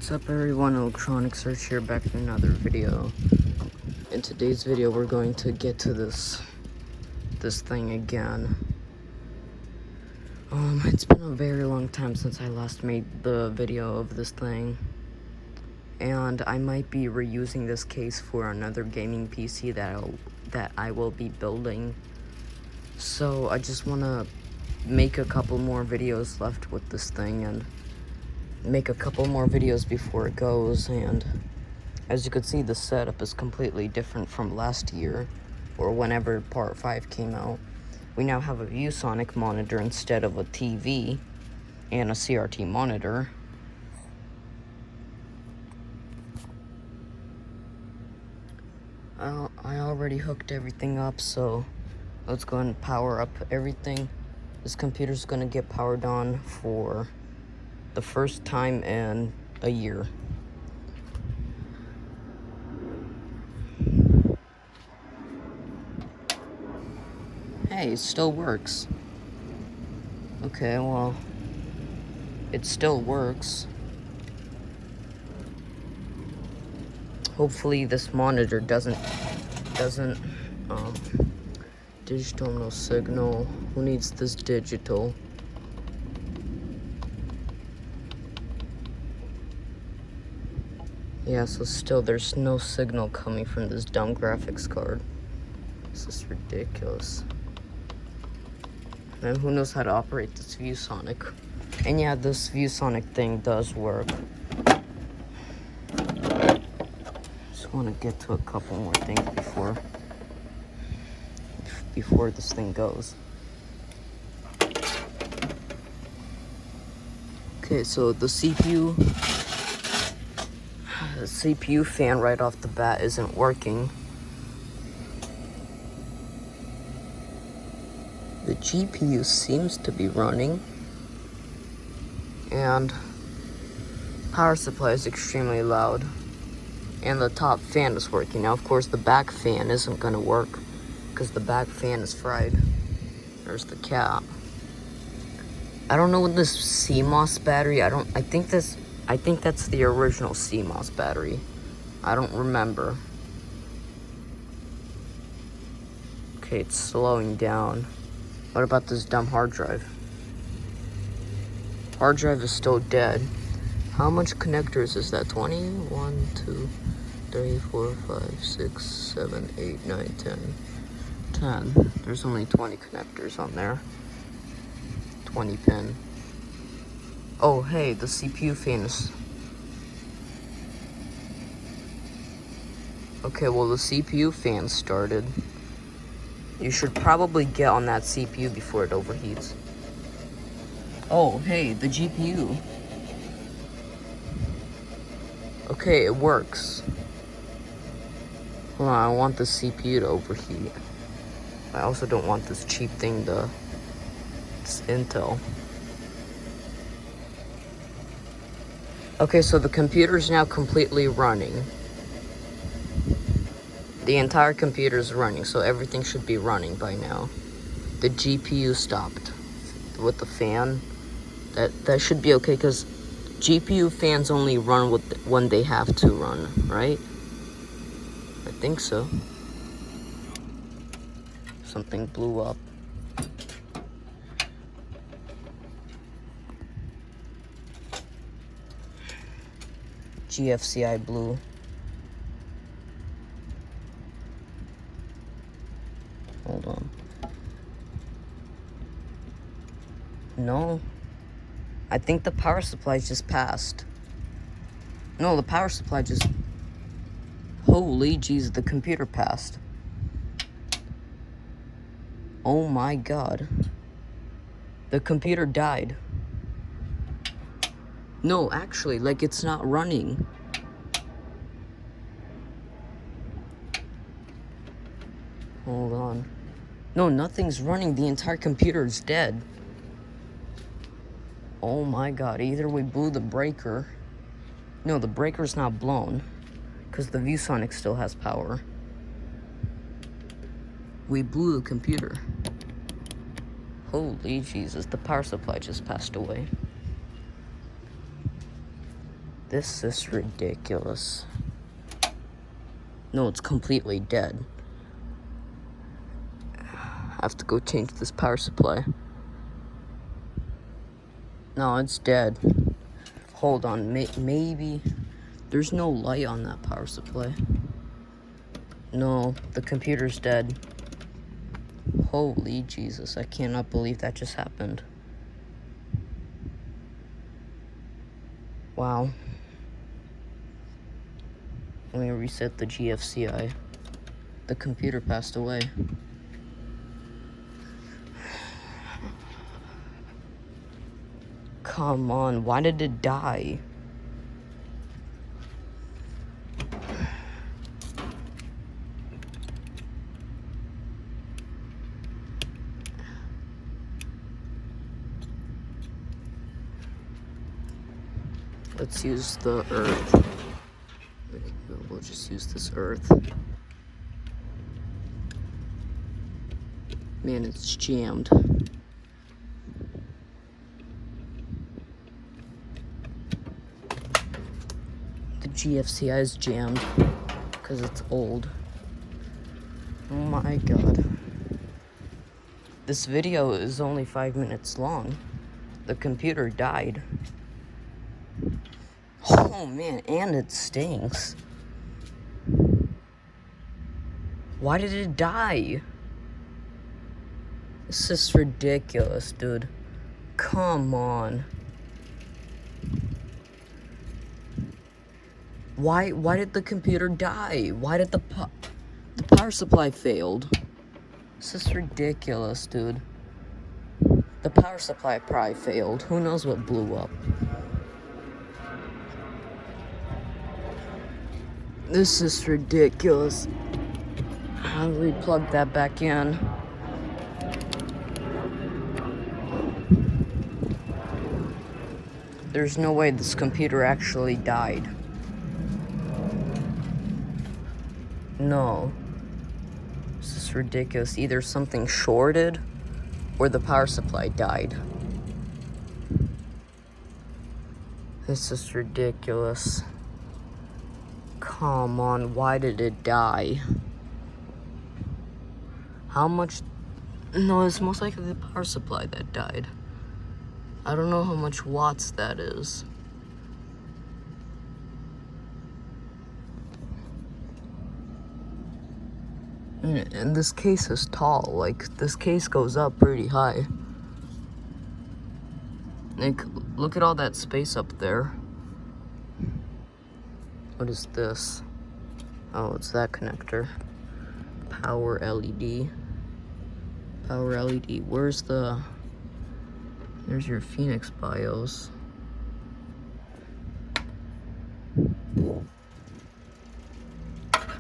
What's up everyone, Electronic Search here, back in another video. In today's video we're going to get to this thing again. It's been a very long time since I last made the video of this thing. And I might be reusing this case for another gaming PC that I will be building. So I just wanna make a couple more videos left with this thing and make a couple more videos before it goes. And as you can see, the setup is completely different from last year or whenever part 5 came out. We now have a ViewSonic monitor instead of a TV and a CRT monitor. I already hooked everything up, so let's go ahead and power up everything. This computer's gonna get powered on for the first time in a year. Hey, it still works. Okay, well, it still works. Hopefully this monitor doesn't digital, no signal. Who needs this digital? Yeah, so still there's no signal coming from this dumb graphics card. This is ridiculous. And who knows how to operate this ViewSonic? And yeah, this ViewSonic thing does work. Just want to get to a couple more things before this thing goes. Okay, so the CPU fan right off the bat isn't working. The GPU seems to be running, and power supply is extremely loud, and the top fan is working. Now, of course, the back fan isn't going to work because the back fan is fried. There's the cap. I don't know what this CMOS battery. I think that's the original CMOS battery. I don't remember. Okay, it's slowing down. What about this dumb hard drive? Hard drive is still dead. How much connectors is that? 20? 1, 2, 3, 4, 5, 6, 7, 8, 9, 10. 10. There's only 20 connectors on there. 20 pin. Oh, hey, the CPU fan is... Okay, well, the CPU fan started. You should probably get on that CPU before it overheats. Oh, hey, the GPU. Okay, it works. Hold on, I want the CPU to overheat. I also don't want this cheap thing to... It's Intel. Okay, so the computer's now completely running. The entire computer is running, so everything should be running by now. The GPU stopped with the fan. That should be okay, because GPU fans only run when they have to run, right? I think so. Something blew up. GFCI blue. Hold on. No. I think the power supply just passed. No, the power supply just... Holy jeez, the computer passed. Oh my god. The computer died. No, actually, like, it's not running. Hold on. No, nothing's running. The entire computer is dead. Oh my god. Either we blew the breaker. No, the breaker's not blown, because the ViewSonic still has power. We blew the computer. Holy Jesus, the power supply just passed away. This is ridiculous. No, it's completely dead. I have to go change this power supply. No, it's dead. Hold on, maybe there's no light on that power supply. No, the computer's dead. Holy Jesus, I cannot believe that just happened. Wow. Let me reset the GFCI. The computer passed away. Come on, why did it die? Let's use the earth. We'll just use this earth. Man, it's jammed. The GFCI is jammed because it's old. Oh my god. This video is only 5 minutes long. The computer died. Oh man, and it stinks. Why did it die? This is ridiculous, dude. Come on. Why did the computer die? Why did the power supply failed? This is ridiculous, dude. The power supply probably failed. Who knows what blew up? This is ridiculous. I'll replug that back in. There's no way this computer actually died. No. This is ridiculous. Either something shorted or the power supply died. This is ridiculous. Come on, why did it die? How much? No, it's most likely the power supply that died. I don't know how much watts that is. And this case is tall. Like, this case goes up pretty high. Like, look at all that space up there. What is this? Oh, it's that connector. Power LED. Power LED. Where's the... There's your Phoenix BIOS.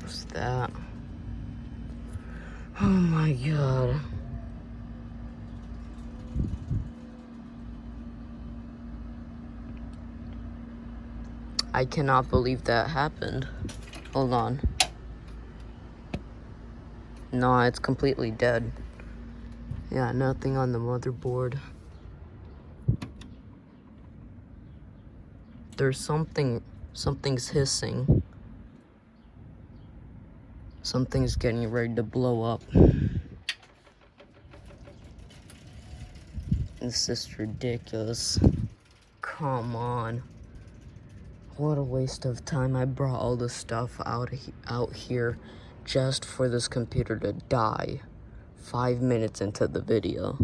What's that? Oh my god. I cannot believe that happened. Hold on. No, it's completely dead. Yeah, nothing on the motherboard. There's something's hissing. Something's getting ready to blow up. This is ridiculous. Come on. What a waste of time. I brought all this stuff out here just for this computer to die 5 minutes into the video.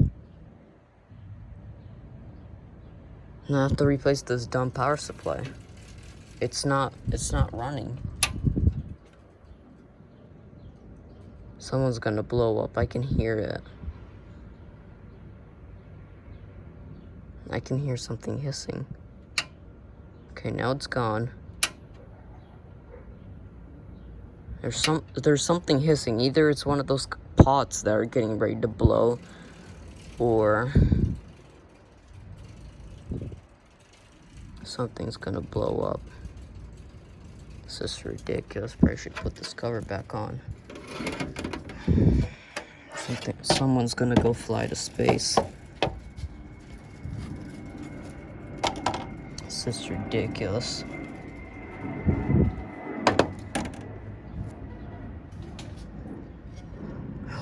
And I have to replace this dumb power supply. It's not running. Someone's gonna blow up. I can hear it. I can hear something hissing. Okay, now it's gone. There's something hissing. Either it's one of those pots that are getting ready to blow, or something's gonna blow up. This is ridiculous. Probably should put this cover back on. Someone's gonna go fly to space. This is ridiculous.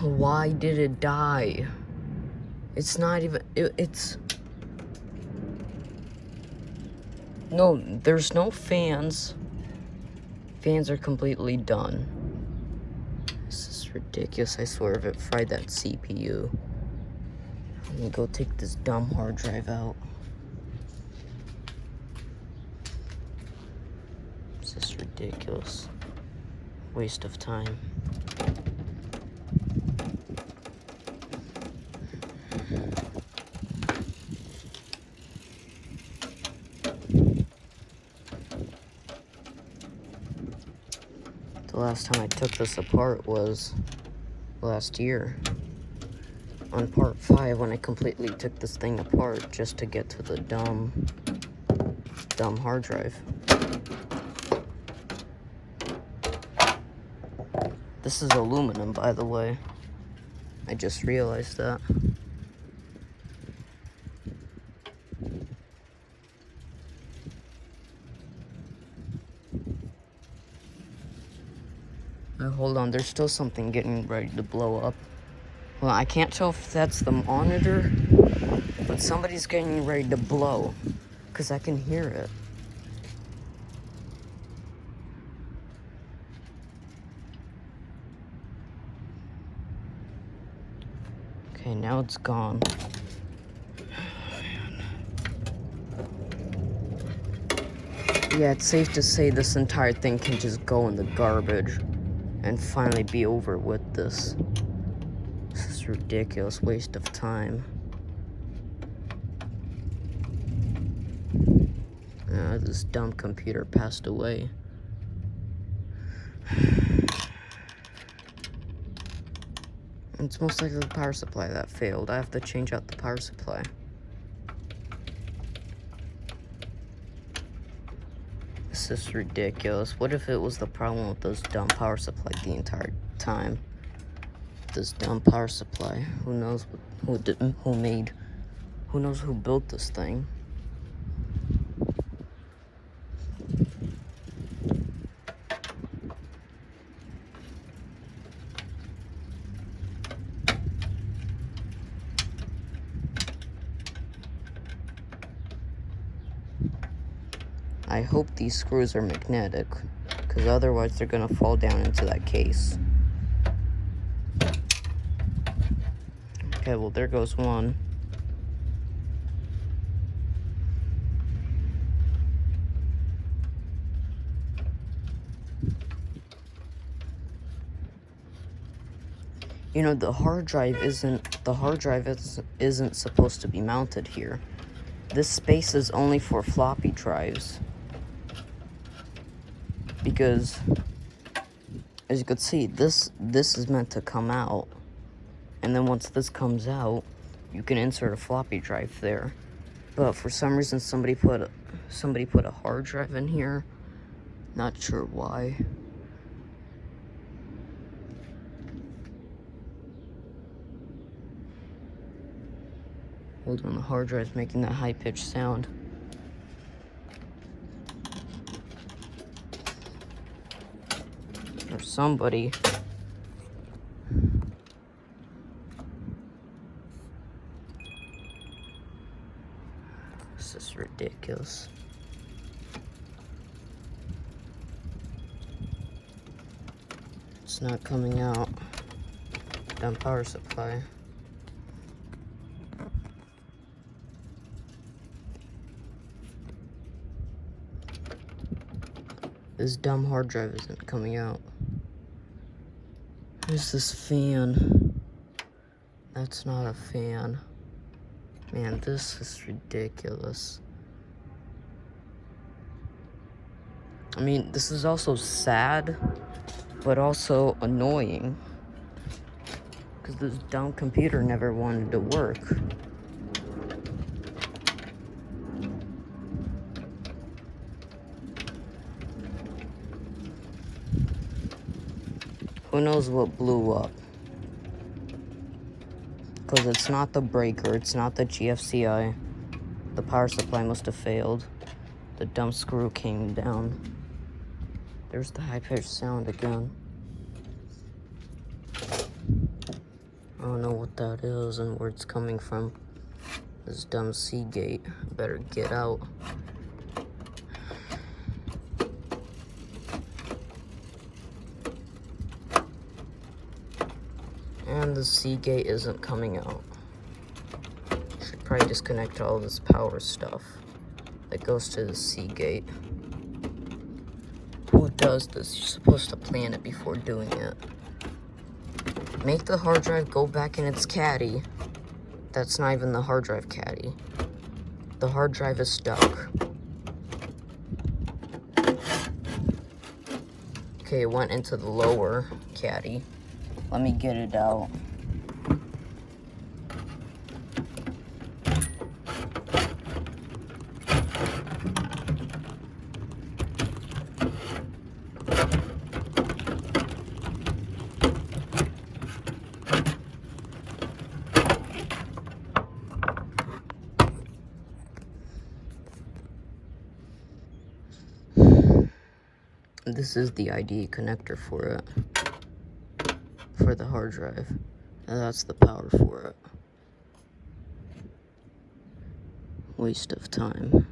Why did it die? It's not even, it's... No, there's no fans. Fans are completely done. This is ridiculous. I swear if it fried that CPU. Let me go take this dumb hard drive out. This is ridiculous. Waste of time. The last time I took this apart was last year. On part 5 when I completely took this thing apart just to get to the dumb hard drive. This is aluminum, by the way. I just realized that. Hold on, there's still something getting ready to blow up. Well, I can't tell if that's the monitor, but somebody's getting ready to blow, because I can hear it. Okay, now it's gone. Yeah, it's safe to say this entire thing can just go in the garbage and finally be over with this. This is ridiculous waste of time. This dumb computer passed away. It's most likely the power supply that failed. I have to change out the power supply. This is ridiculous. What if it was the problem with this dumb power supply the entire time? This dumb power supply. Who knows who knows who built this thing? I hope these screws are magnetic, because otherwise they're gonna fall down into that case. Okay, well there goes one. You know, the hard drive isn't supposed to be mounted here. This space is only for floppy drives. Because, as you can see, this is meant to come out, and then once this comes out, you can insert a floppy drive there. But for some reason, somebody put a hard drive in here. Not sure why. Hold on, the hard drive's making that high-pitched sound. Or somebody. This is ridiculous. It's not coming out. Dumb power supply. This dumb hard drive isn't coming out. Where's this fan? That's not a fan. Man, this is ridiculous. I mean, this is also sad, but also annoying. Because this dumb computer never wanted to work. Who knows what blew up? Because it's not the breaker, it's not the GFCI. The power supply must have failed. The dumb screw came down. There's the high-pitched sound again. I don't know what that is and where it's coming from. This dumb Seagate. Better get out. And the Seagate isn't coming out. Should probably disconnect all this power stuff that goes to the Seagate. Who does this? You're supposed to plan it before doing it. Make the hard drive go back in its caddy. That's not even the hard drive caddy. The hard drive is stuck. Okay, it went into the lower caddy. Let me get it out. This is the ID connector for it. For the hard drive. And that's the power for it. Waste of time.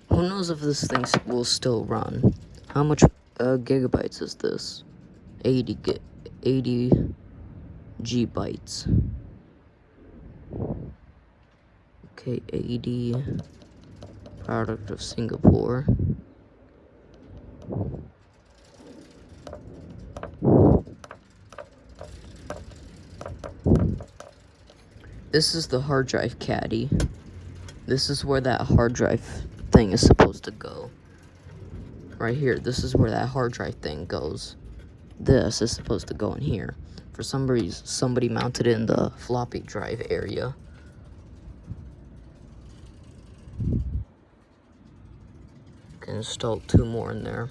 Who knows if this thing will still run? How much gigabytes is this? 80 G bytes. Okay, 80. Product of Singapore. This is the hard drive caddy. This is where that hard drive thing is supposed to go. Right here, this is where that hard drive thing goes. This is supposed to go in here. For some reason, somebody mounted it in the floppy drive area. Can install 2 more in there.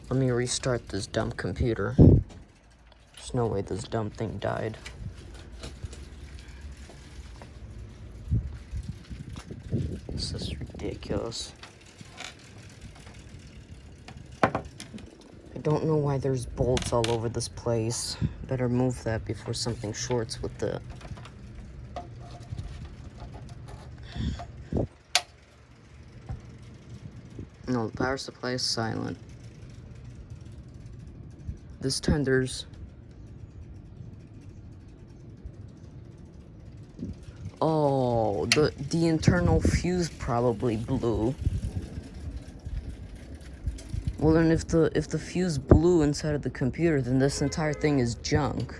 Let me restart this dumb computer. There's no way this dumb thing died. This is ridiculous. I don't know why there's bolts all over this place. Better move that before something shorts with it. No, the power supply is silent. This time there's... Oh, the internal fuse probably blew. Well, then if the fuse blew inside of the computer, then this entire thing is junk.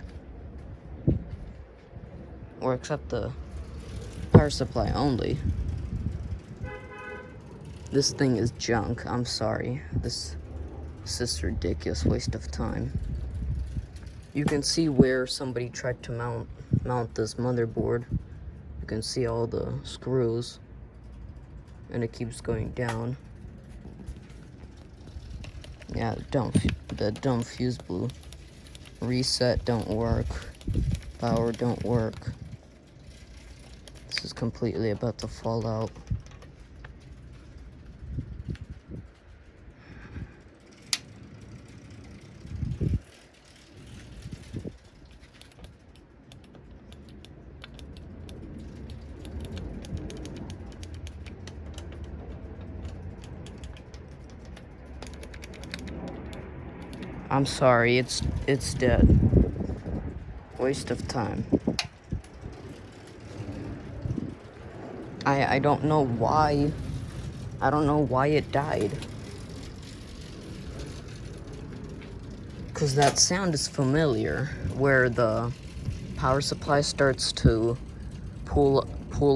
Or except the power supply only. This thing is junk. I'm sorry. This is a ridiculous waste of time. You can see where somebody tried to mount this motherboard. You can see all the screws, and it keeps going down. Yeah, the dumb fuse blew. Reset don't work. Power don't work. This is completely about to fall out. I'm sorry, it's dead. Waste of time. I don't know why. I don't know why it died. Cause that sound is familiar, where the power supply starts to pull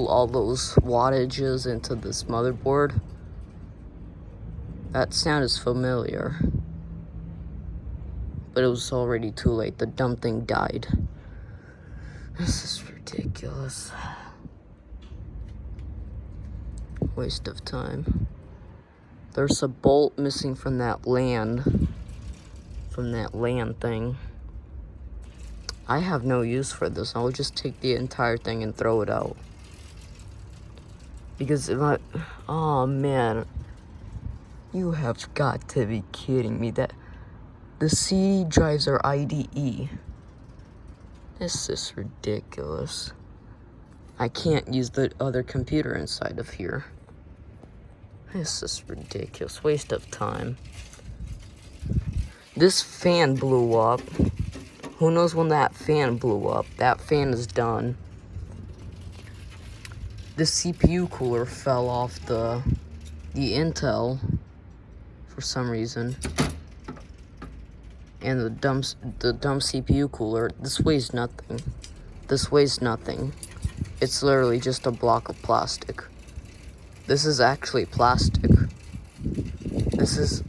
all those wattages into this motherboard. That sound is familiar. But it was already too late. The dumb thing died. This is ridiculous. Waste of time. There's a bolt missing from that LAN thing. I have no use for this. I'll just take the entire thing and throw it out. Because if I... Oh, man. You have got to be kidding me. That the CD drives are IDE. This is ridiculous. I can't use the other computer inside of here. This is ridiculous. Waste of time. This fan blew up. Who knows when that fan blew up? That fan is done. The CPU cooler fell off the Intel for some reason. And the dumb CPU cooler, this weighs nothing. This weighs nothing. It's literally just a block of plastic. This is actually plastic. This is,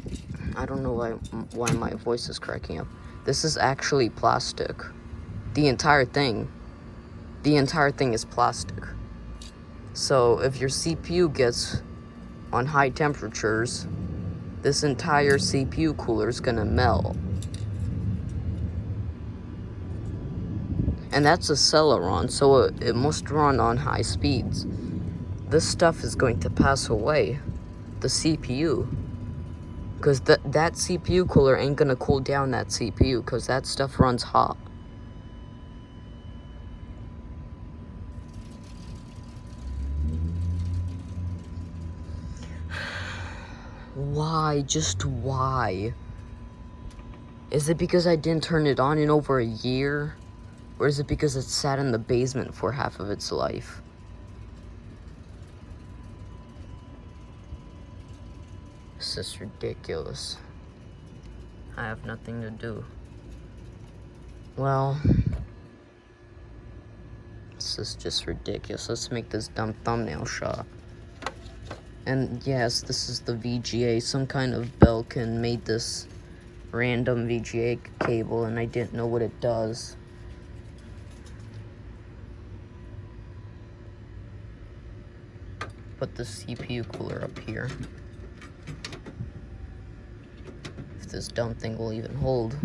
I don't know why my voice is cracking up. This is actually plastic. The entire thing is plastic. So if your CPU gets on high temperatures, this entire CPU cooler is gonna melt. And that's a Celeron, so it must run on high speeds. This stuff is going to pass away, the CPU. Because that CPU cooler ain't gonna cool down that CPU, because that stuff runs hot. Why? Just why? Is it because I didn't turn it on in over a year? Or is it because it sat in the basement for half of its life? This is ridiculous. I have nothing to do. Well, this is just ridiculous. Let's make this dumb thumbnail shot. And yes, this is the VGA. Some kind of Belkin made this random VGA cable, and I didn't know what it does. Put the CPU cooler up here. If this dumb thing will even hold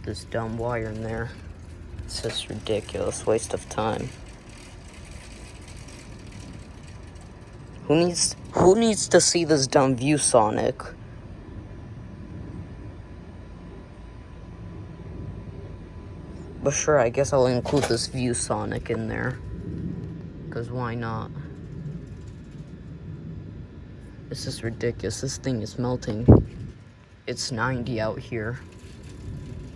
this dumb wire in there. It's just ridiculous, waste of time. Who needs to see this dumb ViewSonic? But sure, I guess I'll include this ViewSonic in there. Because why not? This is ridiculous. This thing is melting. It's 90 out here.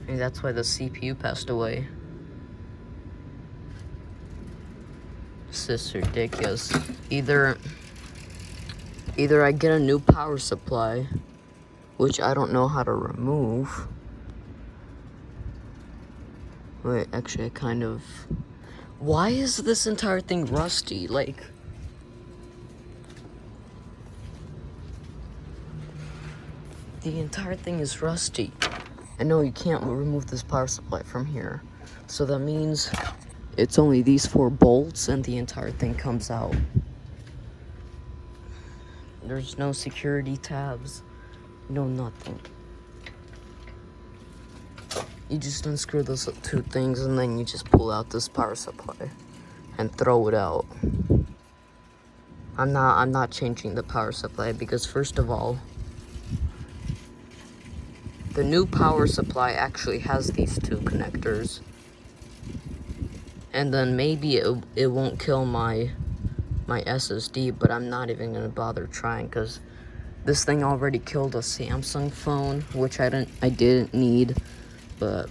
And that's why the CPU passed away. This is ridiculous. Either I get a new power supply, which I don't know how to remove. Wait, actually I kind of... Why is this entire thing rusty? Like... The entire thing is rusty. I know you can't remove this power supply from here. So that means it's only these 4 bolts and the entire thing comes out. There's no security tabs. No nothing. You just unscrew those 2 things and then you just pull out this power supply and throw it out. I'm not changing the power supply because first of all, the new power supply actually has these 2 connectors. And then maybe it won't kill my SSD, but I'm not even gonna bother trying because this thing already killed a Samsung phone, which I didn't need. But,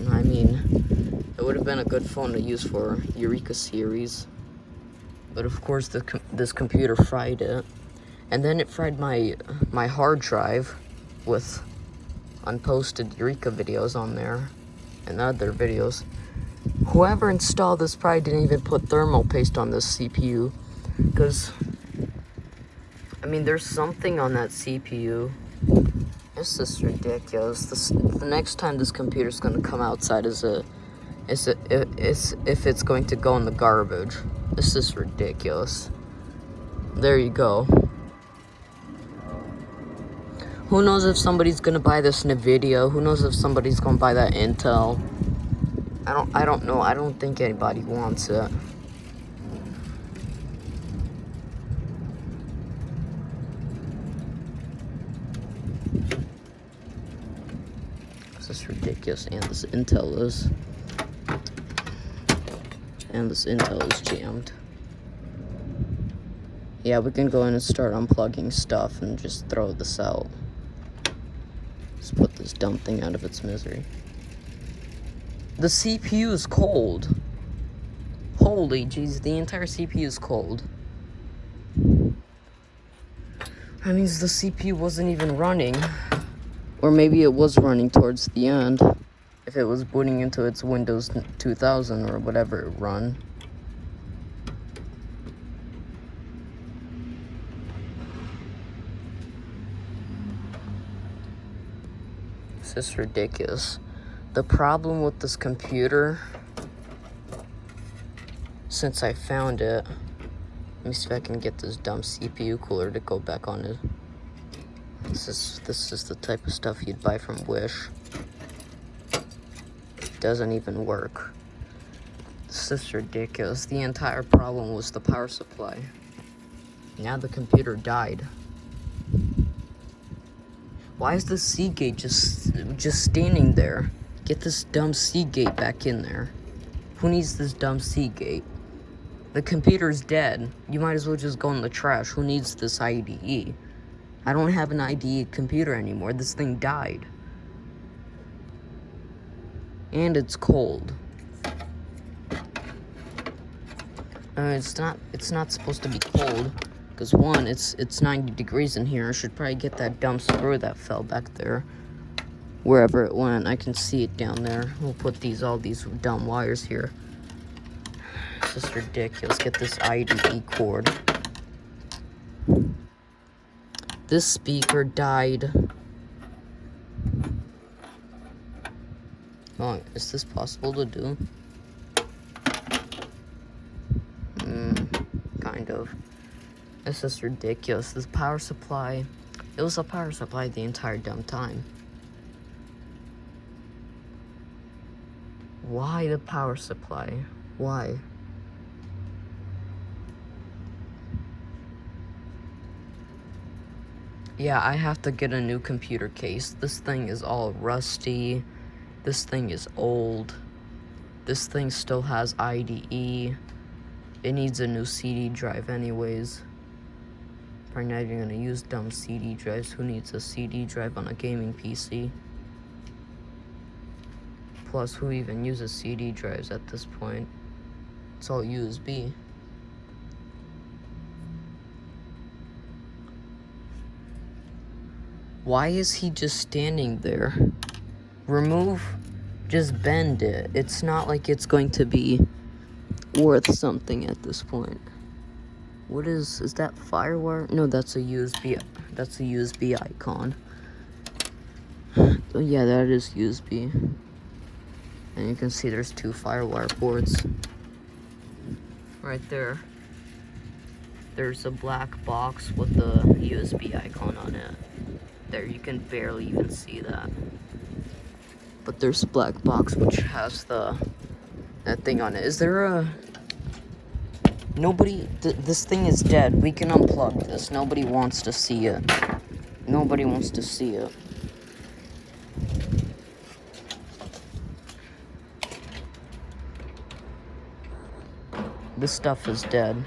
I mean, it would have been a good phone to use for Eureka series. But of course, this computer fried it. And then it fried my hard drive with unposted Eureka videos on there. And other videos. Whoever installed this probably didn't even put thermal paste on this CPU. Because, I mean, there's something on that CPU. This is ridiculous. The next time this computer's gonna come outside is if it's going to go in the garbage. This is ridiculous. There you go. Who knows if somebody's gonna buy this NVIDIA? Who knows if somebody's gonna buy that Intel? I don't know. I don't think anybody wants it. This is ridiculous, and this Intel is. And this Intel is jammed. Yeah, we can go in and start unplugging stuff and just throw this out. Just put this dumb thing out of its misery. The CPU is cold. Holy jeez, the entire CPU is cold. That means the CPU wasn't even running. Or maybe it was running towards the end. If it was booting into its Windows 2000 or whatever it run. This is ridiculous. The problem with this computer, since I found it, let me see if I can get this dumb CPU cooler to go back on it. This is the type of stuff you'd buy from Wish. It doesn't even work. This is ridiculous. The entire problem was the power supply. Now the computer died. Why is the Seagate just standing there? Get this dumb Seagate back in there. Who needs this dumb Seagate? The computer's dead. You might as well just go in the trash. Who needs this IDE? I don't have an IDE computer anymore. This thing died. And it's cold. It's not supposed to be cold. Because one, it's 90 degrees in here. I should probably get that dumb screw that fell back there. Wherever it went, I can see it down there. We'll put all these dumb wires here. It's just ridiculous. Get this IDE cord. This speaker died. Oh, is this possible to do? Kind of. This is ridiculous. This power supply, it was a power supply the entire dumb time. Why the power supply? Why? Yeah, I have to get a new computer case. This thing is all rusty. This thing is old. This thing still has IDE. It needs a new CD drive anyways. Probably not even gonna use dumb CD drives. Who needs a CD drive on a gaming PC? Plus, who even uses CD drives at this point? It's all USB. Why is he just standing there? Remove, just bend it. It's not like it's going to be worth something at this point. What is that firewire? No, that's a USB. That's a USB icon. Oh yeah, that is USB. And you can see there's two firewire ports. Right there. There's a black box with the USB icon on it. There, you can barely even see that. But there's a black box which has that thing on it. Is there a... Nobody... this thing is dead. We can unplug this. Nobody wants to see it. Nobody wants to see it. This stuff is dead.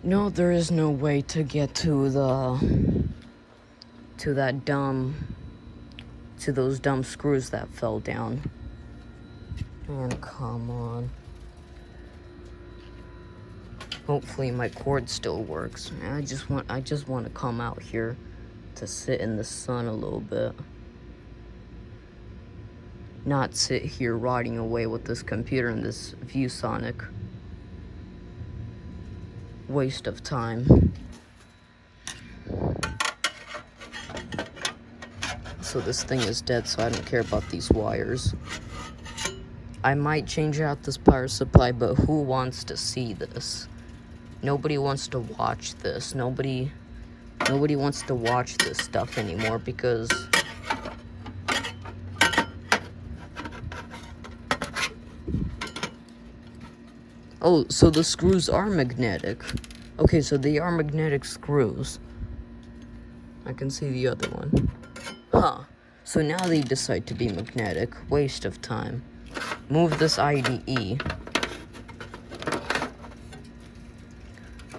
No, there is no way to get to those dumb screws that fell down. Man, come on. Hopefully my cord still works. Man, I just want to come out here to sit in the sun a little bit. Not sit here rotting away with this computer and this ViewSonic. Waste of time. So this thing is dead, so I don't care about these wires. I might change out this power supply, but who wants to see this? Nobody wants to watch this. Nobody wants to watch this stuff anymore because oh, so the screws are magnetic. Okay, so they are magnetic screws. I can see the other one. Huh. So now they decide to be magnetic. Waste of time. Move this IDE.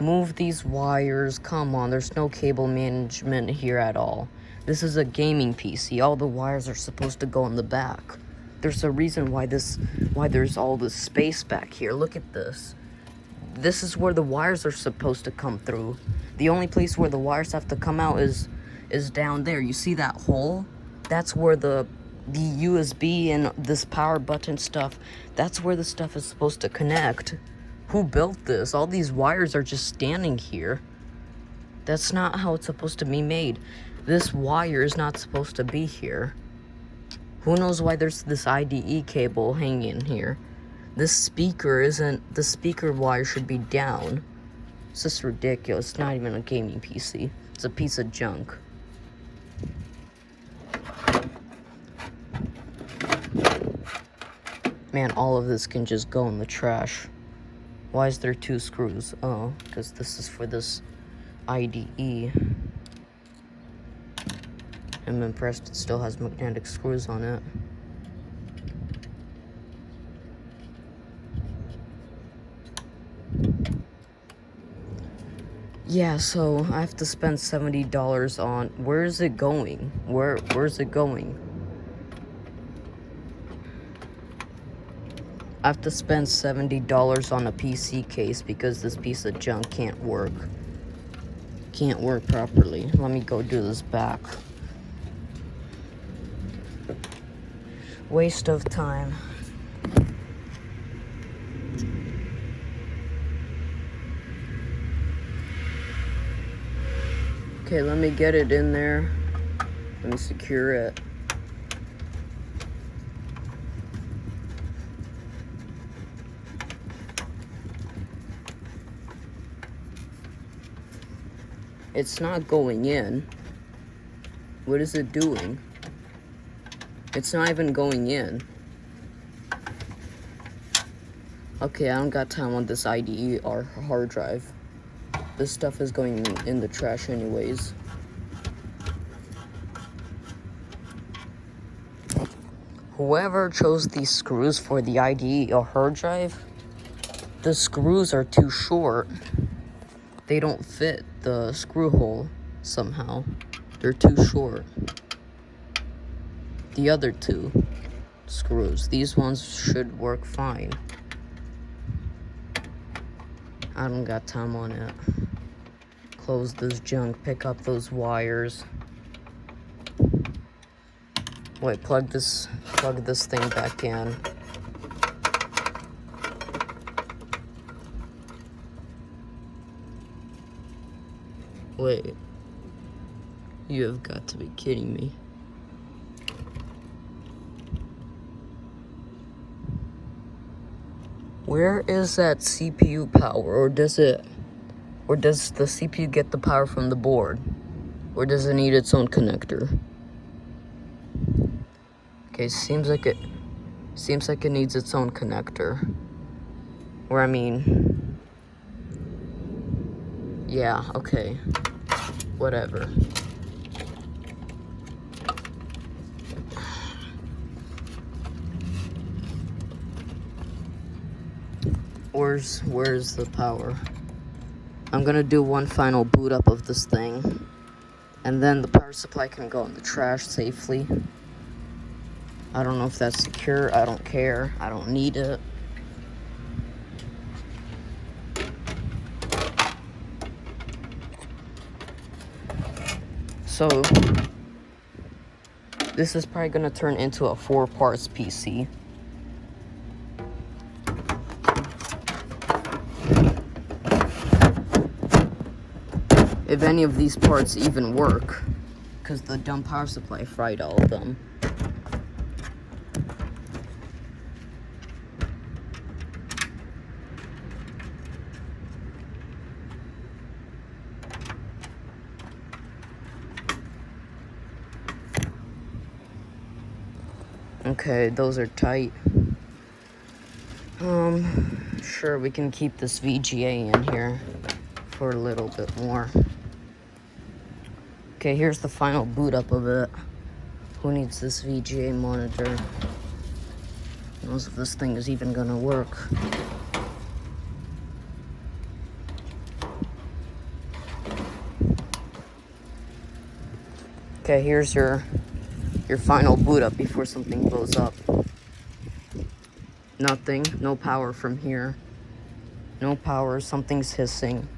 Move these wires. Come on, there's no cable management here at all. This is a gaming PC. All the wires are supposed to go in the back. There's a reason why there's all this space back here. Look at this. This is where the wires are supposed to come through. The only place where the wires have to come out is down there. You see that hole? That's where the USB and this power button stuff, that's where the stuff is supposed to connect. Who built this? All these wires are just standing here. That's not how it's supposed to be made. This wire is not supposed to be here. Who knows why there's this IDE cable hanging here? The speaker wire should be down. It's just ridiculous. It's not even a gaming PC. It's a piece of junk. Man, all of this can just go in the trash. Why is there 2 screws? Oh, because this is for this IDE. I'm impressed it still has magnetic screws on it. Yeah, so I have to spend $70 on... Where is it going? Where's it going? I have to spend $70 on a PC case because this piece of junk can't work. Can't work properly. Let me go do this back. Waste of time. Okay, let me get it in there. Let me secure it. It's not going in. What is it doing? It's not even going in. Okay, I don't got time on this IDE or hard drive. This stuff is going in the trash anyways. Whoever chose these screws for the IDE or hard drive, the screws are too short. They don't fit the screw hole somehow. They're too short. The other 2 screws, these ones should work fine. I don't got time on it. Close this junk, pick up those wires. Wait, plug this thing back in. Wait. You have got to be kidding me. Where is that CPU power? Or does the CPU get the power from the board? Or does it need its own connector? Okay, seems like it needs its own connector. Or I mean, yeah, okay. Whatever. Where's the power? I'm gonna do one final boot up of this thing, and then the power supply can go in the trash safely. I don't know if that's secure. I don't care. I don't need it. So this is probably gonna turn into a 4-parts PC. If any of these parts even work, because the dumb power supply fried all of them. Okay, those are tight. Sure, we can keep this VGA in here for a little bit more. Okay, here's the final boot up of it. Who needs this VGA monitor? Who knows if this thing is even gonna work. Okay, here's your final boot up before something blows up. Nothing, no power from here. No power, something's hissing.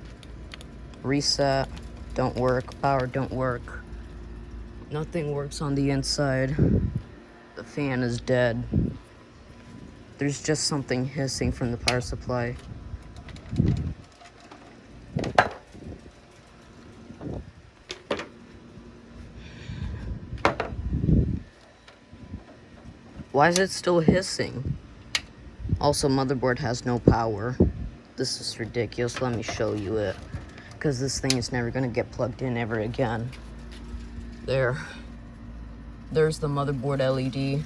Reset, don't work, power don't work. Nothing works on the inside. The fan is dead. There's just something hissing from the power supply. Why is it still hissing? Also, motherboard has no power. This is ridiculous. Let me show you it. Because this thing is never going to get plugged in ever again. There's the motherboard LED.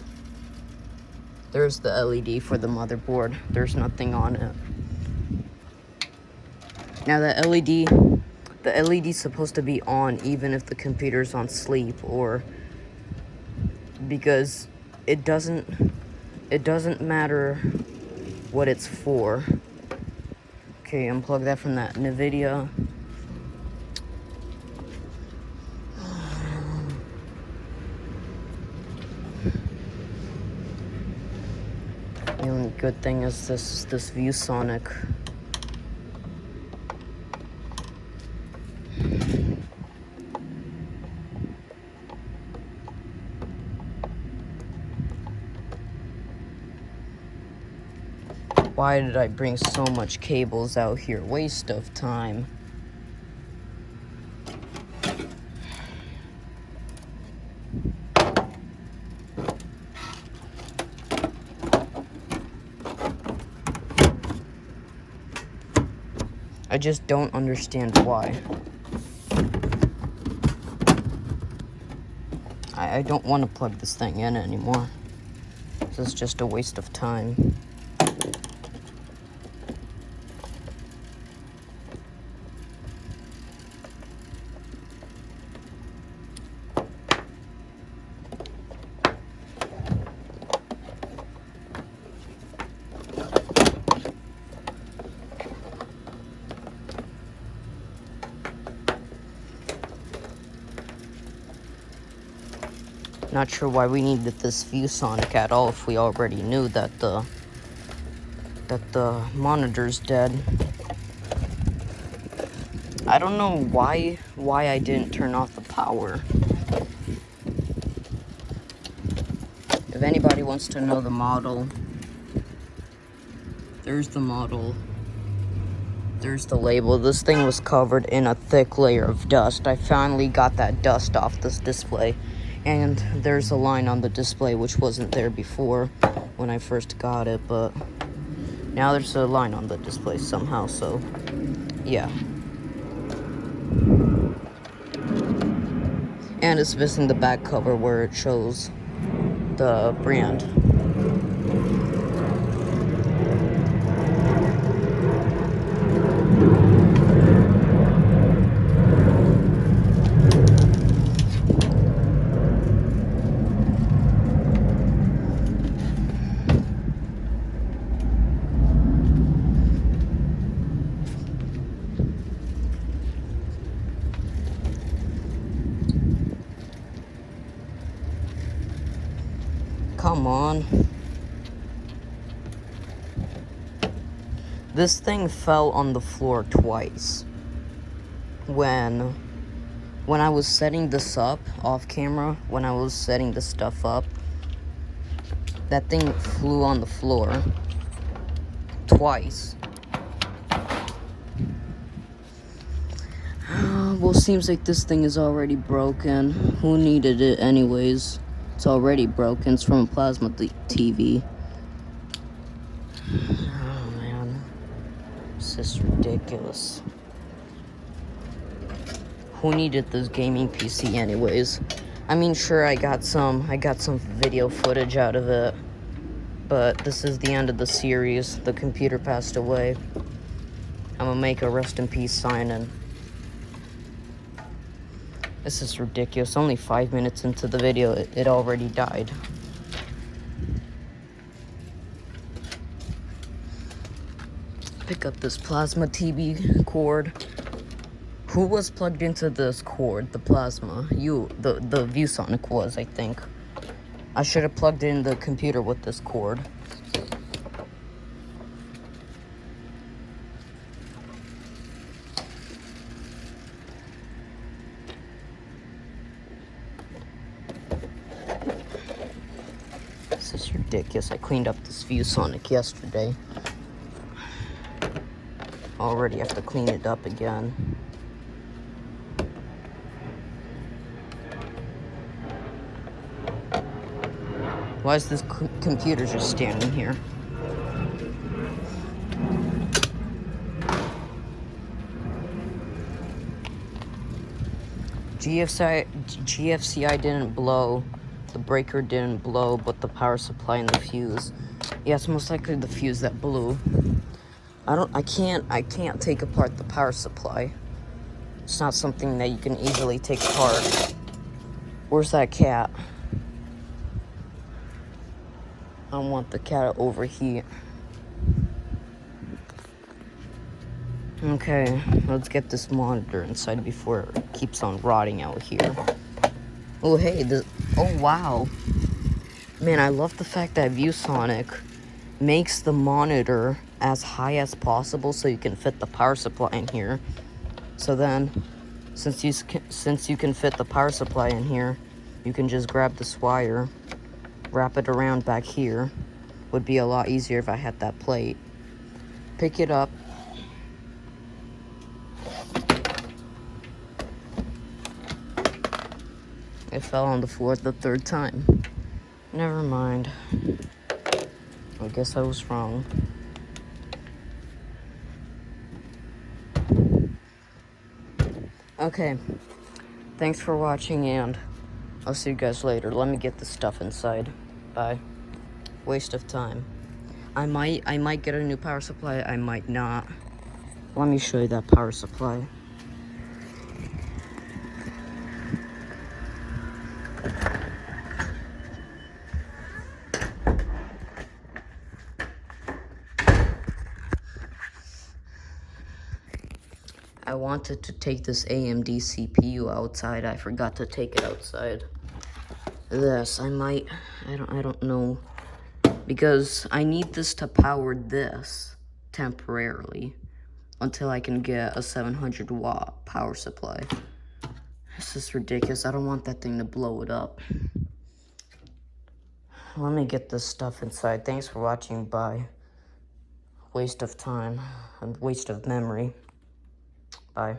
There's the LED for the motherboard. There's nothing on it. Now the LED's supposed to be on even if the computer's on sleep, or because it doesn't matter what it's for. Okay, unplug that from that NVIDIA. The only good thing is this ViewSonic. Why did I bring so much cables out here? Waste of time. I just don't understand why. I don't want to plug this thing in anymore. This is just a waste of time. Not sure why we needed this ViewSonic at all if we already knew that the monitor's dead. I don't know why I didn't turn off the power. If anybody wants to know the model, there's the model. There's the label. This thing was covered in a thick layer of dust. I finally got that dust off this display. And there's a line on the display which wasn't there before when I first got it, but now there's a line on the display somehow, so yeah. And it's missing the back cover where it shows the brand. Come on. This thing fell on the floor twice. When I was setting this up off camera, when I was setting this stuff up, that thing flew on the floor twice. Well, seems like this thing is already broken. Who needed it anyways? It's already broken. It's from a plasma TV. Oh, man. This is ridiculous. Who needed this gaming PC anyways? I mean, sure, I got some video footage out of it, but this is the end of the series. The computer passed away. I'm gonna make a rest in peace sign in. This is ridiculous. Only 5 minutes into the video, it already died. Pick up this plasma TV cord. Who was plugged into this cord? The plasma. The ViewSonic was, I think. I should have plugged in the computer with this cord. This is ridiculous. I cleaned up this ViewSonic yesterday. Already have to clean it up again. Why is this computer just standing here? GFCI didn't blow. The breaker didn't blow, but the power supply and the fuse. Yeah, it's most likely the fuse that blew. I can't take apart the power supply. It's not something that you can easily take apart. Where's that cat? I don't want the cat to overheat. Okay, let's get this monitor inside before it keeps on rotting out here. Oh, hey, oh, wow. Man, I love the fact that ViewSonic makes the monitor as high as possible so you can fit the power supply in here. So then, since you can fit the power supply in here, you can just grab this wire, wrap it around back here. Would be a lot easier if I had that plate. Pick it up. It fell on the floor the third time. Never mind. I guess I was wrong. Okay. Thanks for watching, and I'll see you guys later. Let me get the stuff inside. Bye. Waste of time. I might get a new power supply. I might not. Let me show you that power supply. I wanted to take this AMD CPU outside. I forgot to take it outside. This, I don't know. Because I need this to power this temporarily until I can get a 700 watt power supply. This is ridiculous. I don't want that thing to blow it up. Let me get this stuff inside. Thanks for watching. Bye. Waste of time and waste of memory. Bye.